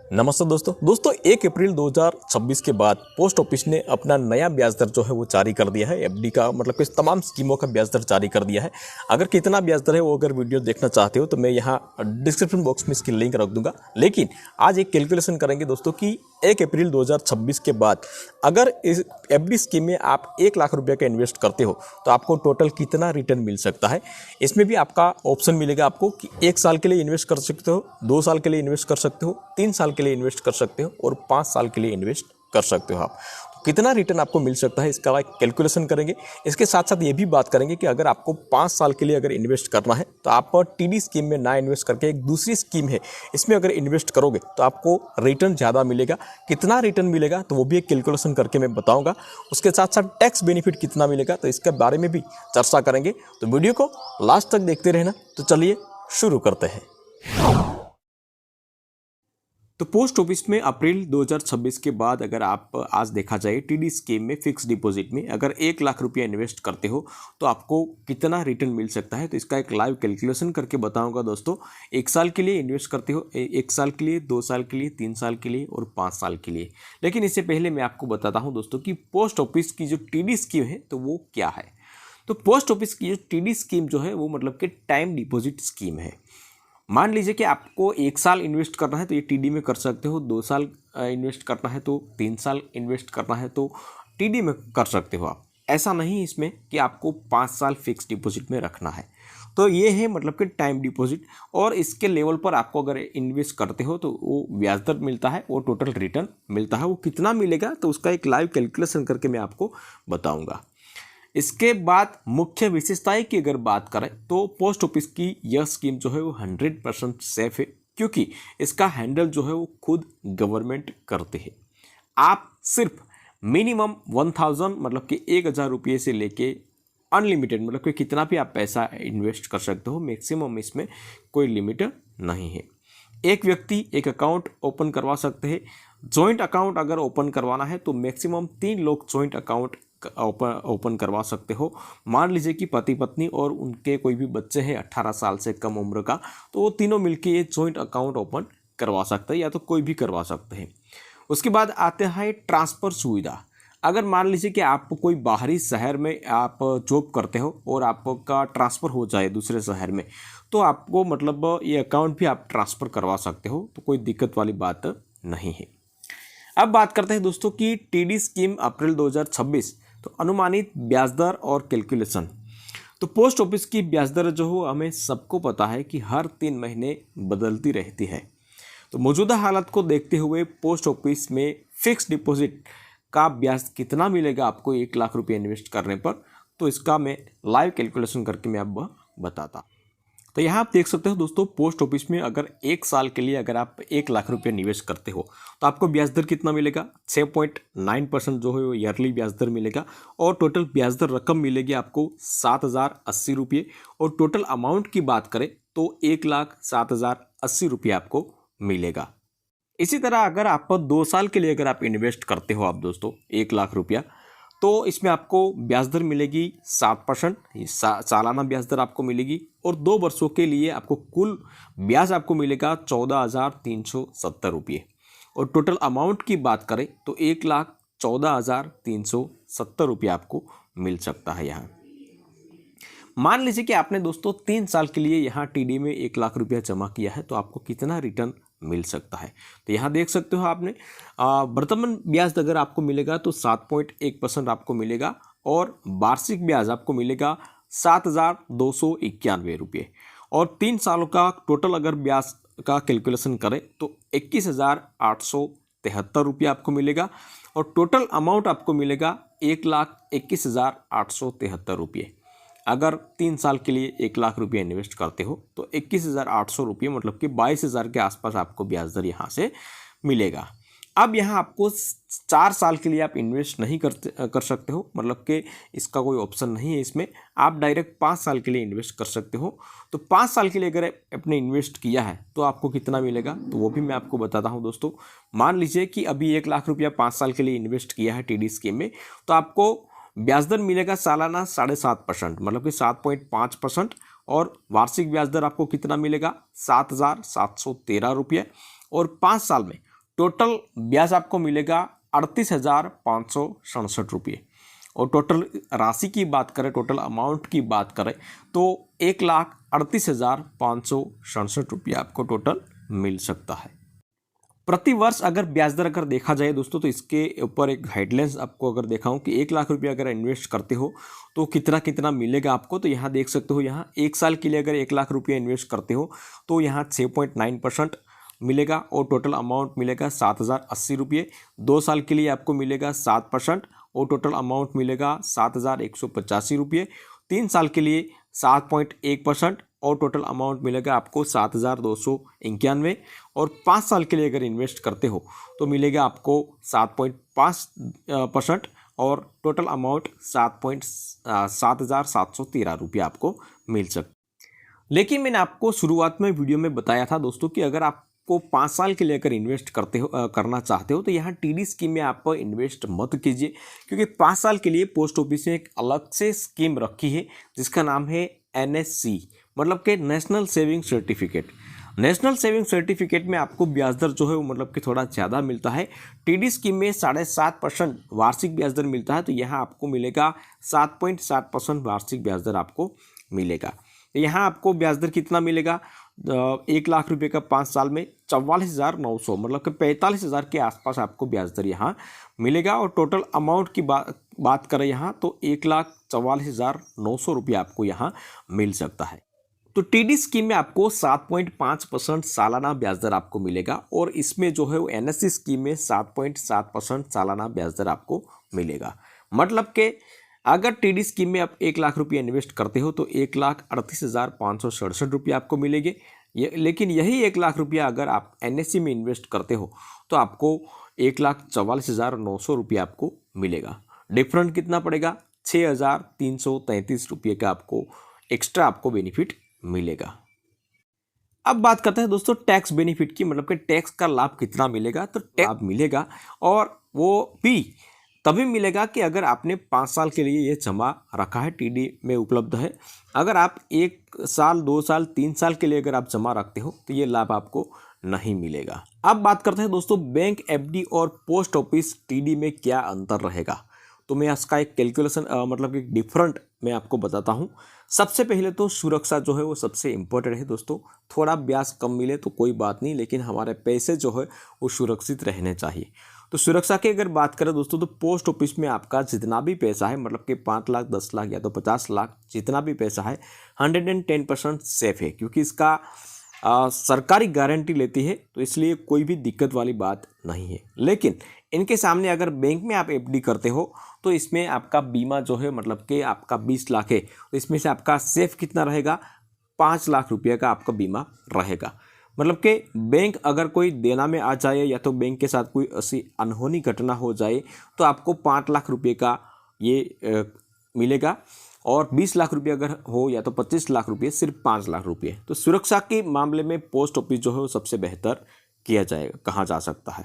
नमस्ते दोस्तों 1 अप्रैल 2026 के बाद पोस्ट ऑफिस ने अपना नया ब्याज दर जो है वो जारी कर दिया है। एफडी का मतलब कि तमाम स्कीमों का ब्याज दर जारी कर दिया है। अगर कितना ब्याज दर है वो अगर वीडियो देखना चाहते हो तो मैं यहाँ डिस्क्रिप्शन बॉक्स में इसकी लिंक रख दूंगा। लेकिन आज एक कैलकुलेशन करेंगे दोस्तों कि 1 अप्रैल 2026 के बाद अगर इस एफडी स्कीम में आप 1 लाख रुपये का इन्वेस्ट करते हो तो आपको टोटल कितना रिटर्न मिल सकता है। इसमें भी आपका ऑप्शन मिलेगा आपको कि 1 साल के लिए इन्वेस्ट कर सकते हो, 2 साल के लिए इन्वेस्ट कर सकते हो, 3 साल के लिए इन्वेस्ट कर सकते हो और 5 साल के लिए इन्वेस्ट कर सकते हो आप। तो कितना रिटर्न आपको मिल सकता है इसका एक कैलकुलेशन करेंगे। इसके साथ साथ ये भी बात करेंगे कि अगर आपको 5 साल के लिए अगर इन्वेस्ट करना है तो आप टीडी स्कीम में ना इन्वेस्ट करके एक दूसरी स्कीम है इसमें अगर इन्वेस्ट करोगे तो आपको रिटर्न ज़्यादा मिलेगा। कितना रिटर्न मिलेगा तो वो भी एक कैलकुलेशन करके मैं बताऊँगा। उसके साथ साथ टैक्स बेनिफिट कितना मिलेगा तो इसके बारे में भी चर्चा करेंगे। तो वीडियो को लास्ट तक देखते रहना। तो चलिए शुरू करते हैं। तो पोस्ट ऑफिस में अप्रैल 2026 के बाद अगर आप आज देखा जाए टीडी स्कीम में फिक्स डिपॉजिट में अगर 1 लाख रुपया इन्वेस्ट करते हो तो आपको कितना रिटर्न मिल सकता है। तो इसका एक लाइव कैलकुलेशन करके बताऊंगा दोस्तों। 1 साल के लिए इन्वेस्ट करते हो, 1 साल के लिए, 2 साल के लिए, 3 साल के लिए और 5 साल के लिए। लेकिन इससे पहले मैं आपको बताता हूँ दोस्तों कि पोस्ट ऑफिस की जो टीडी स्कीम है तो वो क्या है। तो पोस्ट ऑफिस की जो टीडी स्कीम जो है वो मतलब कि टाइम डिपॉजिट स्कीम है। मान लीजिए कि आपको 1 साल इन्वेस्ट करना है तो ये टीडी में कर सकते हो, 2 साल इन्वेस्ट करना है तो 3 साल इन्वेस्ट करना है तो टीडी में कर सकते हो आप। ऐसा नहीं इसमें कि आपको 5 साल फिक्स डिपॉजिट में रखना है। तो ये है मतलब कि टाइम डिपॉजिट। और इसके लेवल पर आपको अगर इन्वेस्ट करते हो तो वो ब्याज दर मिलता है, वो टोटल रिटर्न मिलता है। वो कितना मिलेगा तो उसका एक लाइव कैलकुलेशन करके मैं आपको बताऊँगा। इसके बाद मुख्य विशेषताएं की अगर बात करें तो पोस्ट ऑफिस की यह स्कीम जो है वो 100% सेफ है, क्योंकि इसका हैंडल जो है वो खुद गवर्नमेंट करते हैं। आप सिर्फ मिनिमम 1000 मतलब कि 1000 रुपये से लेके अनलिमिटेड मतलब कि कितना भी आप पैसा इन्वेस्ट कर सकते हो। मैक्सिमम इसमें कोई लिमिट नहीं है। एक व्यक्ति एक अकाउंट ओपन करवा सकते हैं। जॉइंट अकाउंट अगर ओपन करवाना है तो मैक्सिमम 3 लोग जॉइंट अकाउंट ओपन करवा सकते हो। मान लीजिए कि पति पत्नी और उनके कोई भी बच्चे हैं 18 साल से कम उम्र का, तो वो तीनों मिलके ये जॉइंट अकाउंट ओपन करवा सकते हैं या तो कोई भी करवा सकते हैं। उसके बाद आते हैं ट्रांसफ़र सुविधा। अगर मान लीजिए कि आप कोई बाहरी शहर में आप जॉब करते हो और आपका ट्रांसफ़र हो जाए दूसरे शहर में, तो आपको मतलब ये अकाउंट भी आप ट्रांसफ़र करवा सकते हो, तो कोई दिक्कत वाली बात नहीं है। अब बात करते हैं दोस्तों कि टीडी स्कीम अप्रैल 2026 तो अनुमानित ब्याज दर और कैलकुलेशन। तो पोस्ट ऑफिस की ब्याज दर जो हो हमें सबको पता है कि हर 3 महीने बदलती रहती है। तो मौजूदा हालत को देखते हुए पोस्ट ऑफिस में फिक्स डिपॉजिट का ब्याज कितना मिलेगा आपको 1 लाख रुपये इन्वेस्ट करने पर, तो इसका मैं लाइव कैलकुलेशन करके मैं अब बताता। तो यहाँ आप देख सकते हो दोस्तों, पोस्ट ऑफिस में अगर 1 साल के लिए अगर आप 1 लाख रुपये निवेश करते हो तो आपको ब्याज दर कितना मिलेगा, 6.9% जो है वो ईयरली ब्याज दर मिलेगा। और टोटल ब्याज दर रकम मिलेगी आपको 7080 रुपये। और टोटल अमाउंट की बात करें तो 1,07,080 रुपये आपको मिलेगा। इसी तरह अगर आप 2 साल के लिए अगर आप इन्वेस्ट करते हो आप दोस्तों 1 लाख रुपया, तो इसमें आपको ब्याज दर मिलेगी 7%, सालाना ब्याज दर आपको मिलेगी। और 2 वर्षों के लिए आपको कुल ब्याज आपको मिलेगा 14,370 रुपये। और टोटल अमाउंट की बात करें तो 1,14,370 रुपये आपको मिल सकता है। यहाँ मान लीजिए कि आपने दोस्तों 3 साल के लिए यहाँ टीडी में 1 लाख रुपया जमा किया है, तो आपको कितना रिटर्न मिल सकता है। तो यहाँ देख सकते हो आपने वर्तमान ब्याज अगर आपको मिलेगा तो 7.1% आपको मिलेगा। और वार्षिक ब्याज आपको मिलेगा 7,291 रुपये। और 3 सालों का टोटल अगर ब्याज का कैलकुलेशन करें तो 21,873 रुपये आपको मिलेगा। और टोटल अमाउंट आपको मिलेगा 1,21,873 रुपये। अगर 3 साल के लिए 1 लाख रुपये इन्वेस्ट करते हो तो 21,800 रुपये मतलब कि 22,000 के आसपास आपको ब्याज दर यहाँ से मिलेगा। अब यहाँ आपको 4 साल के लिए आप इन्वेस्ट नहीं कर सकते हो, मतलब कि इसका कोई ऑप्शन नहीं है इसमें। आप डायरेक्ट 5 साल के लिए इन्वेस्ट कर सकते हो। तो 5 साल के लिए अगर आपने इन्वेस्ट किया है तो आपको कितना मिलेगा तो वो भी मैं आपको बताता हूँ दोस्तों। मान लीजिए कि अभी 1 लाख रुपया 5 साल के लिए इन्वेस्ट किया है टीडी स्कीम में, तो आपको ब्याज दर मिलेगा सालाना 7.5% मतलब कि 7.5%। और वार्षिक ब्याज दर आपको कितना मिलेगा 7,713 रुपये। और 5 साल में टोटल ब्याज आपको मिलेगा 38,567 रुपये। और टोटल राशि की बात करें, टोटल अमाउंट की बात करें तो 1,38,567 रुपये आपको टोटल मिल सकता है प्रति वर्ष। अगर ब्याज दर अगर देखा जाए दोस्तों, तो इसके ऊपर एक गाइडलाइंस आपको अगर देखा हूँ कि 1,00,000 रुपये अगर इन्वेस्ट करते हो तो कितना कितना मिलेगा आपको। तो यहाँ देख सकते हो, यहाँ 1 साल के लिए अगर 1,00,000 रुपये इन्वेस्ट करते हो तो यहाँ 6.9% मिलेगा और टोटल अमाउंट मिलेगा 7,080 रुपये। 2 साल के लिए आपको मिलेगा 7% और टोटल अमाउंट मिलेगा 7,185 रुपये। 3 साल के लिए 7.1% और टोटल अमाउंट मिलेगा आपको 7,291। और 5 साल के लिए अगर इन्वेस्ट करते हो तो मिलेगा आपको 7.5% और टोटल अमाउंट 7,713 रुपये आपको मिल सकता। लेकिन मैंने आपको शुरुआत में वीडियो में बताया था दोस्तों कि अगर आपको 5 साल के लिए अगर इन्वेस्ट करना चाहते हो तो यहाँ टीडी स्कीम में आप इन्वेस्ट मत कीजिए, क्योंकि 5 साल के लिए पोस्ट ऑफिस ने एक अलग से स्कीम रखी है जिसका नाम है NSC, मतलब कि national saving certificate. National saving certificate में आपको ब्याज दर जो है वो मतलब कि थोड़ा ज़्यादा मिलता है। टीडी स्कीम में 7.5% वार्षिक ब्याज दर मिलता है, तो यहाँ आपको मिलेगा 7.7% वार्षिक ब्याज दर आपको मिलेगा। यहाँ आपको ब्याज दर कितना मिलेगा, 1,00,000 रुपये का 5 साल में 44,900, मतलब कि 45,000 के आसपास आपको ब्याज दर यहाँ मिलेगा। और टोटल अमाउंट की बात करें यहाँ तो 1,44,900 रुपये आपको यहाँ मिल सकता है। तो टीडी स्कीम में आपको 7.5% सालाना ब्याज दर आपको मिलेगा और इसमें जो है वो NSC स्कीम में 7.7% सालाना ब्याज दर आपको मिलेगा। मतलब कि अगर टीडी स्कीम में आप 1,00,000 रुपये इन्वेस्ट करते हो तो 1,38,567 रुपये आपको मिलेंगे। लेकिन यही 1,00,000 रुपया अगर आप NSC में इन्वेस्ट करते हो तो आपको 1,44,900 रुपये आपको मिलेगा। डिफरेंट कितना पड़ेगा, 6,333 रुपये का आपको एक्स्ट्रा आपको बेनिफिट मिलेगा। अब बात करते हैं दोस्तों टैक्स बेनिफिट की, मतलब कि टैक्स का लाभ कितना मिलेगा। तो लाभ मिलेगा और वो भी तभी मिलेगा कि अगर आपने 5 साल के लिए ये जमा रखा है, टीडी में उपलब्ध है। अगर आप 1 साल 2 साल 3 साल के लिए अगर आप जमा रखते हो तो ये लाभ आपको नहीं मिलेगा। अब बात करते हैं दोस्तों बैंक FD और पोस्ट ऑफिस टीडी में क्या अंतर रहेगा। तो मैं इसका एक कैलकुलेशन मतलब कि डिफरेंट मैं आपको बताता हूँ। सबसे पहले तो सुरक्षा जो है वो सबसे इम्पोर्टेंट है दोस्तों। थोड़ा ब्याज कम मिले तो कोई बात नहीं, लेकिन हमारे पैसे जो है वो सुरक्षित रहने चाहिए। तो सुरक्षा की अगर बात करें दोस्तों तो पोस्ट ऑफिस में आपका जितना भी पैसा है, मतलब कि 5 लाख 10 लाख या तो 50 लाख जितना भी पैसा है 110% सेफ है, क्योंकि इसका सरकारी गारंटी लेती है, तो इसलिए कोई भी दिक्कत वाली बात नहीं है। लेकिन इनके सामने अगर बैंक में आप FD करते हो तो इसमें आपका बीमा जो है मतलब कि आपका 20 लाख है, तो इसमें से आपका सेफ कितना रहेगा, 5 लाख रुपये का आपका बीमा रहेगा। मतलब कि बैंक अगर कोई देना में आ जाए या तो बैंक के साथ कोई ऐसी अनहोनी घटना हो जाए तो आपको 5 लाख रुपये का ये मिलेगा। और 20 लाख रुपये अगर हो या तो 25 लाख रुपये, सिर्फ 5 लाख रुपये। तो सुरक्षा के मामले में पोस्ट ऑफिस जो है वो सबसे बेहतर कहा जा सकता है।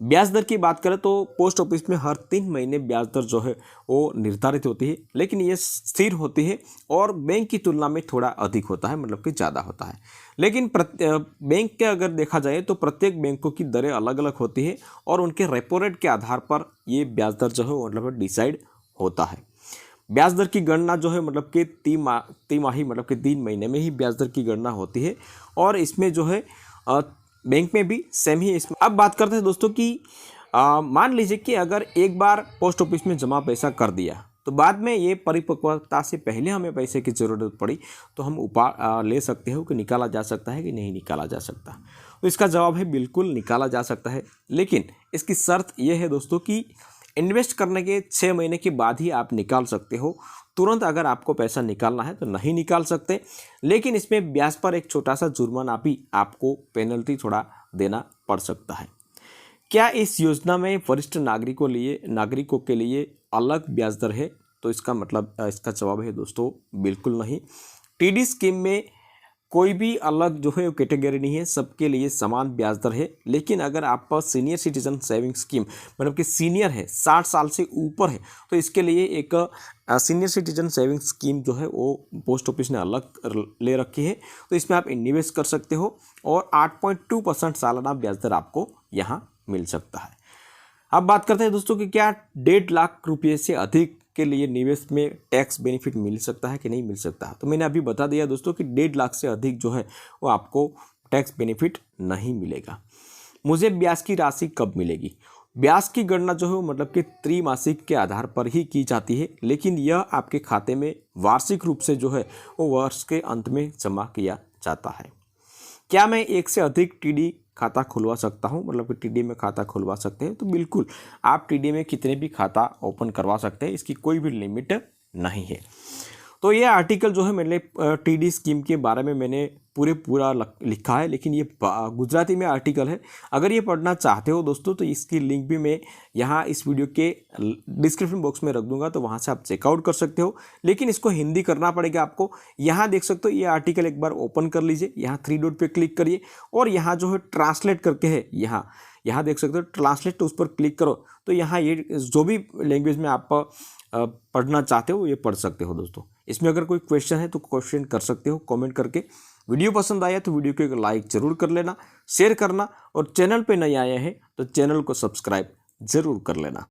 ब्याज दर की बात करें तो पोस्ट ऑफिस में हर 3 महीने ब्याज दर जो है वो निर्धारित होती है, लेकिन ये स्थिर होती है और बैंक की तुलना में थोड़ा अधिक होता है, मतलब कि ज़्यादा होता है। लेकिन बैंक के अगर देखा जाए तो प्रत्येक बैंकों की दरें अलग अलग होती है और उनके रेपो रेट के आधार पर ये ब्याज दर जो है वो मतलब डिसाइड होता है। ब्याज दर की गणना जो है मतलब कि तिमाही मतलब कि 3 महीने में ही ब्याज दर की गणना होती है और इसमें जो है बैंक में भी सेम ही इसमें। अब बात करते हैं दोस्तों कि मान लीजिए कि अगर एक बार पोस्ट ऑफिस में जमा पैसा कर दिया तो बाद में ये परिपक्वता से पहले हमें पैसे की ज़रूरत पड़ी तो हम ले सकते हो कि निकाला जा सकता है कि नहीं निकाला जा सकता। तो इसका जवाब है बिल्कुल निकाला जा सकता है, लेकिन इसकी शर्त यह है दोस्तों कि इन्वेस्ट करने के 6 महीने के बाद ही आप निकाल सकते हो। तुरंत अगर आपको पैसा निकालना है तो नहीं निकाल सकते, लेकिन इसमें ब्याज पर एक छोटा सा जुर्माना भी आपको पेनल्टी थोड़ा देना पड़ सकता है। क्या इस योजना में वरिष्ठ नागरिकों के लिए अलग ब्याज दर है? तो इसका मतलब इसका जवाब है दोस्तों बिल्कुल नहीं। टीडी स्कीम में कोई भी अलग जो है कैटेगरी नहीं है, सबके लिए समान ब्याज दर है। लेकिन अगर आप सीनियर सिटीजन सेविंग स्कीम मतलब कि सीनियर है, 60 साल से ऊपर है, तो इसके लिए एक सीनियर सिटीजन सेविंग स्कीम जो है वो पोस्ट ऑफिस ने अलग ले रखी है। तो इसमें आप इन्वेस्ट कर सकते हो और 8.2% सालाना ब्याज दर आपको यहाँ मिल सकता है। अब बात करते हैं दोस्तों कि क्या 1.5 लाख रुपये से अधिक के लिए निवेश में टैक्स बेनिफिट मिल सकता है कि नहीं मिल सकता है। तो मैंने अभी बता दिया दोस्तों कि 1.5 लाख से अधिक जो है वो आपको टैक्स बेनिफिट नहीं मिलेगा। मुझे ब्याज की राशि कब मिलेगी? ब्याज की गणना जो है वो मतलब कि त्रैमासिक के आधार पर ही की जाती है, लेकिन यह आपके खाते में वार्षिक रूप से जो है वो वर्ष के अंत में जमा किया जाता है। क्या मैं एक से अधिक टीडी खाता खुलवा सकता हूं? मतलब कि टीडी में खाता खुलवा सकते हैं। तो बिल्कुल आप टीडी में कितने भी खाता ओपन करवा सकते हैं, इसकी कोई भी लिमिट नहीं है। तो ये आर्टिकल जो है मैंने टीडी स्कीम के बारे में मैंने पूरा लिखा है, लेकिन ये गुजराती में आर्टिकल है। अगर ये पढ़ना चाहते हो दोस्तों तो इसकी लिंक भी मैं यहाँ इस वीडियो के डिस्क्रिप्शन बॉक्स में रख दूंगा, तो वहाँ से आप चेकआउट कर सकते हो। लेकिन इसको हिंदी करना पड़ेगा आपको। यहाँ देख सकते हो ये आर्टिकल एक बार ओपन कर लीजिए, यहाँ 3 डॉट पे क्लिक करिए और यहाँ जो है ट्रांसलेट करके है, यहाँ देख सकते हो ट्रांसलेट, तो उस पर क्लिक करो तो यहाँ ये जो भी लैंग्वेज में आप पढ़ना चाहते हो ये पढ़ सकते हो दोस्तों। इसमें अगर कोई क्वेश्चन है तो क्वेश्चन कर सकते हो कमेंट करके। वीडियो पसंद आया तो वीडियो को एक लाइक जरूर कर लेना, शेयर करना, और चैनल पे नए आए हैं तो चैनल को सब्सक्राइब जरूर कर लेना।